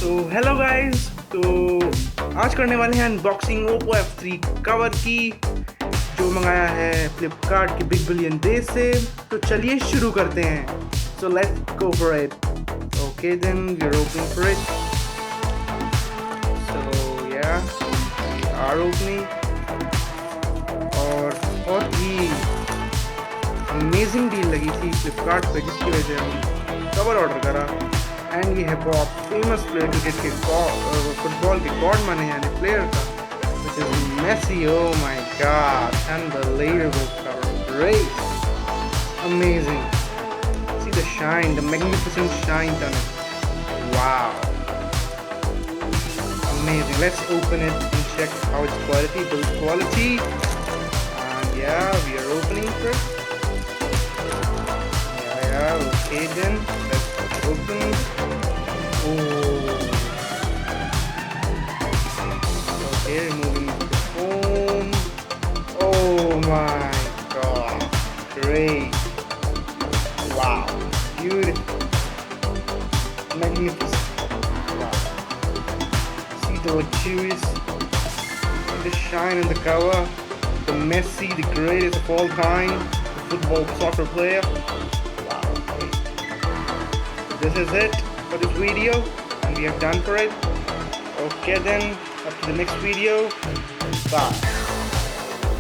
तो hello guys, तो आज करने वाले हैं अनबॉक्सिंग ओप्पो F3 कवर की जो मंगाया है फ्लिपकार्ट की बिग बिलियन डे से। तो चलिए शुरू करते हैं। So let's go for it. Okay then we are opening for it. So yeah we are opening और बहुत ही अमेजिंग डील लगी थी फ्लिपकार्ट पे जिसकी वजह से हम कवर ऑर्डर करा। एंड ये है बहुत फेमस प्लेयर क्रिकेट के फुटबॉल के गॉड माने जाने प्लेयर का, which is Messi. Oh my God, unbelievable cover, great, amazing. See the shine, the magnificent shine on it. Wow, amazing. Let's open it and check how its quality, build quality. And yeah, we are opening first. Yeah, okay then. Let's open. Oh. Okay, removing the foam. Oh my God, great! Wow, beautiful, magnificent. Wow. See the luxurious, the shine in the cover. The Messi, the greatest of all time, the football soccer player. Wow. This is it for this video, and we have done for it. Okay then, up to the next video. Bye.